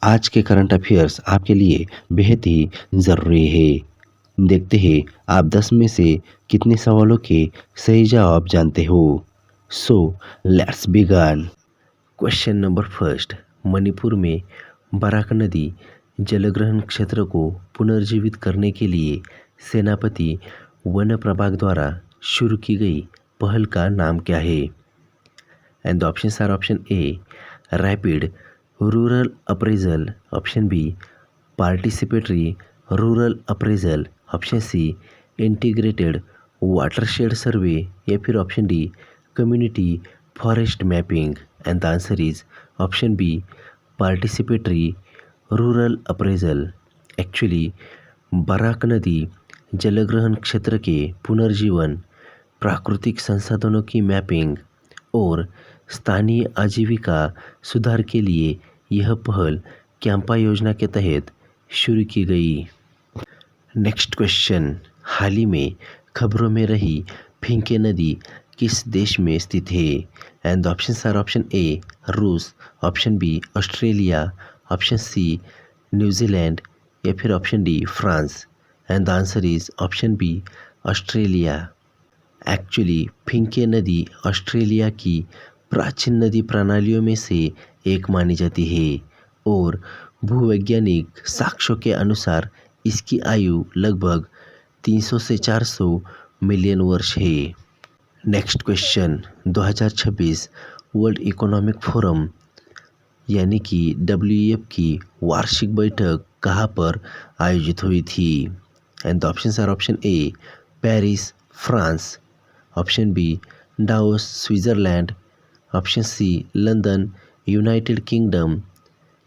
आज के current affairs आपके लिए बेहद ही ज़रूरी है। देखते हैं आप 10 में से कितने सवालों के सही जवाब जानते हो। So let's begin. Question number first. Manipur में बराक नदी जलग्रहण क्षेत्र को पुनर्जीवित करने के लिए सेनापति वन प्रभाग द्वारा शुरू की गई पहल का नाम क्या है? And the options are option A rapid rural appraisal, option B participatory rural appraisal, option C integrated watershed survey या फिर option D community forest mapping. And the answer is option B participatory rural appraisal. Actually Barak नदी जलग्रहण क्षेत्र के पुनर्जीवन, प्राकृतिक संसाधनों की मैपिंग और स्थानीय आजीविका सुधार के लिए यह पहल कैंपा योजना के तहत शुरू की गई। Next question. हाल ही में खबरों में रही फिंके नदी किस देश में स्थित है? And the options are option A रूस, option B Australia, option C New Zealand या फिर option D France. And the answer is option B Australia. Actually Finke नदी ऑस्ट्रेलिया की प्राचीन नदी प्रणालियों में से एक मानी जाती है और भूवैज्ञानिक साक्ष्यों के अनुसार इसकी आयु लगभग 300 से 400 मिलियन वर्ष है। Next question. 2026 world Economic forum यानी कि WEF की वार्षिक बैठक कहाँ पर आयोजित हुई थी? And the options are option A Paris France, option B Davos Switzerland, option C London United Kingdom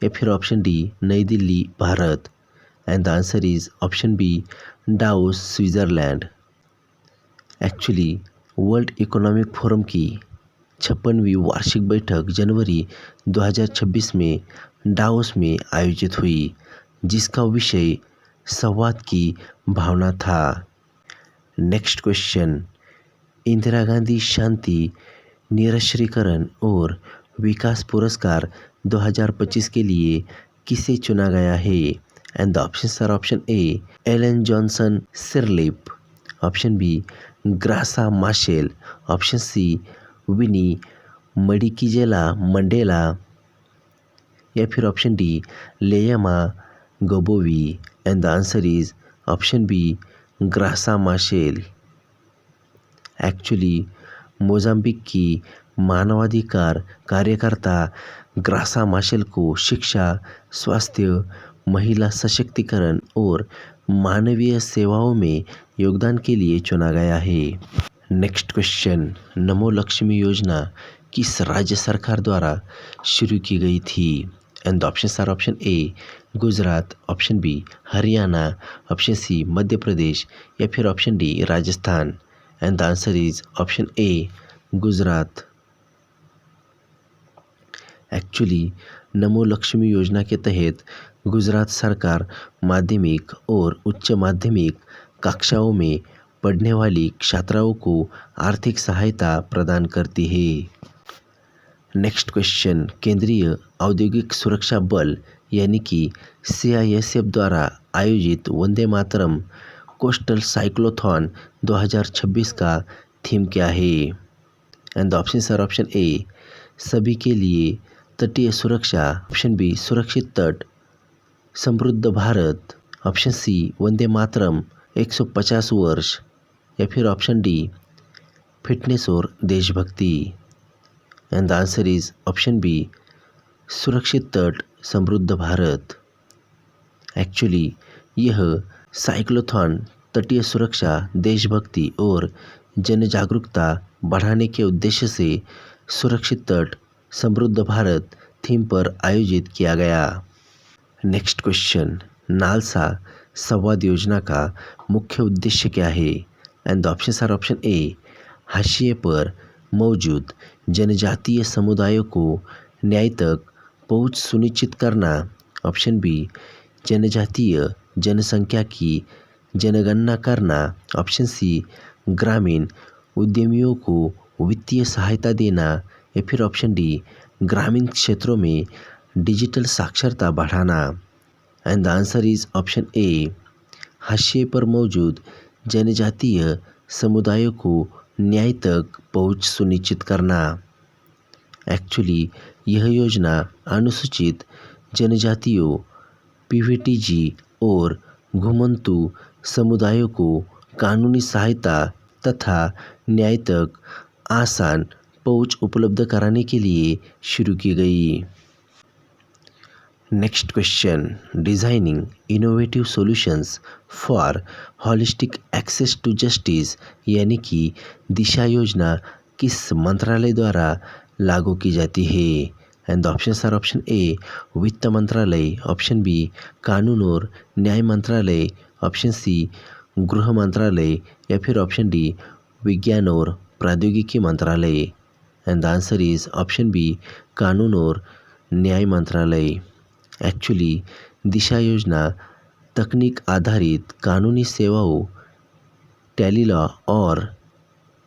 या फिर option D New Delhi Bharat. And the answer is option B Davos Switzerland. Actually World Economic Forum की 56वीं वार्षिक बैठक जनवरी 2026 में Davos में आयोजित हुई, जिसका विषय संवाद की भावना था। Next question. इंदिरा गांधी शांति निरस्त्रीकरण और विकास पुरस्कार 2025 के लिए किसे चुना गया है? And the options are option A Ellen Johnson Sirleaf, option B Graça Machel, option C Winnie Madikizela Mandela या फिर option D Leymah Gbowee. And the answer is option B Graça Machel. Actually Mozambique की मानवाधिकार कार्यकर्ता ग्रासा माशेल को शिक्षा, स्वास्थ्य, महिला सशक्तिकरण और मानवीय सेवाओं में योगदान के लिए चुना गया है। Next question. नमो लक्ष्मी योजना किस राज्य सरकार द्वारा शुरू की गई थी? And the options are option A Gujarat, option B Haryana, option C Madhya Pradesh या फिर option D Rajasthan. And the answer is option A Gujarat. Actually Namo Lakshmi योजना के तहत गुजरात सरकार माध्यमिक और उच्च माध्यमिक कक्षाओं में पढ़ने वाली छात्राओं को आर्थिक सहायता प्रदान करती है। Next question. केंद्रीय औद्योगिक सुरक्षा बल यानी कि CISF द्वारा आयोजित वंदे मातरम कोस्टल साइक्लोथॉन 2026 का थीम क्या है? And the options are option A सभी के लिए तटीय सुरक्षा, ऑप्शन बी सुरक्षित तट समृद्ध भारत, ऑप्शन सी वंदे मातरम 150 वर्ष या फिर ऑप्शन डी फिटनेस और देशभक्ति। And the answer is option B सुरक्षित तट समृद्ध भारत। एक्चुअली यह साइक्लोथॉन तटीय सुरक्षा, देशभक्ति और जन जागरूकता बढ़ाने के उद्देश्य से सुरक्षित तट समृद्ध भारत थीम पर आयोजित किया गया। Next question. नालसा संवाद योजना का मुख्य उद्देश्य क्या है? And the options are option A हाशिए पर मौजूद जनजातीय समुदायों को न्याय तक पहुंच सुनिश्चित करना, ऑप्शन बी जनजातीय जनसंख्या की जनगणना करना, ऑप्शन सी ग्रामीण उद्यमियों को वित्तीय सहायता देना या फिर ऑप्शन डी ग्रामीण क्षेत्रों में डिजिटल साक्षरता बढ़ाना। And the answer is option A, हाशिए पर मौजूद जनजातीय समुदायों को न्याय तक पहुंच सुनिश्चित करना। एक्चुअली यह योजना अनुसूचित जनजातियों, पीवीटीजी और घुमंतू समुदायों को कानूनी सहायता तथा न्याय तक आसान पहुंच उपलब्ध कराने के लिए शुरू की गई। Next question, designing innovative solutions for holistic access to justice यानी कि दिशा योजना किस मंत्रालय द्वारा लागू की जाती है। And the options are option A, वित्त मंत्रालय, ऑप्शन बी, कानून और न्याय मंत्रालय, ऑप्शन सी, गृह मंत्रालय या फिर ऑप्शन डी, विज्ञान और प्रौद्योगिकी मंत्रालय। And the answer is option B, कानून और न्याय मंत्रालय। एक्चुअली दिशा योजना तकनीक आधारित कानूनी सेवाओं, टेलीलॉ और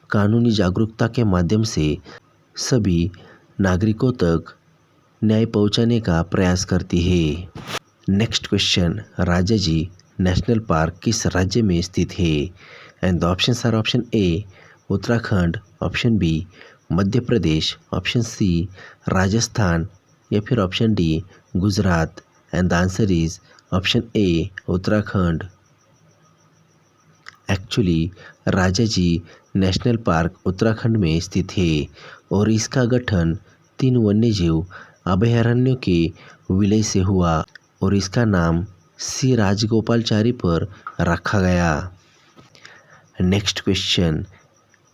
कानूनी जागरूकता के माध्यम से सभी नागरिकों तक न्याय पहुंचाने का प्रयास करती है। Next question, Rajaji National Park किस राज्य में स्थित है। And the options are option A, Uttarakhand, option B, Madhya Pradesh, option C, Rajasthan या फिर option D, Gujarat. And the answer is option A, Uttarakhand. Actually Rajaji National Park Uttarakhand में स्थित है और इसका गठन 3 वन्यजीव अभयारण्यों के विलय से हुआ और इसका नाम सी राजगोपालचारी पर रखा गया। Next question,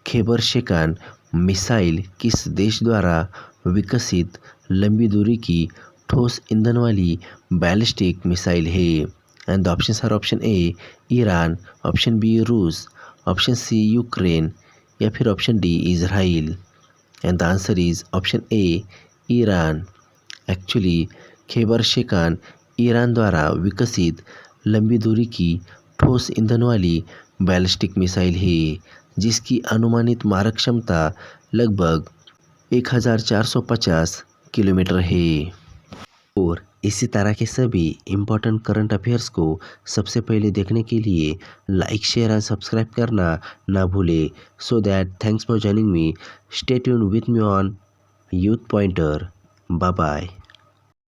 Khyber Shekhan missile किस देश द्वारा विकसित लंबी दूरी की ठोस ईंधन वाली बैलिस्टिक मिसाइल है। And the options are option A, Iran, option B, रूस, ऑप्शन सी, यूक्रेन या फिर option D, Israel. And the answer is option A, Iran. Actually Kheibar Shekan Iran द्वारा विकसित लंबी दूरी की ठोस ईंधन वाली बैलिस्टिक मिसाइल है जिसकी अनुमानित मारक क्षमता लगभग 1450 किलोमीटर है। और इसी तरह के सभी इम्पोर्टेंट करंट अफेयर्स को सबसे पहले देखने के लिए लाइक, शेयर और सब्सक्राइब करना ना भूले। So that thanks for joining me, stay tuned with me on Youth Pointer. Bye bye.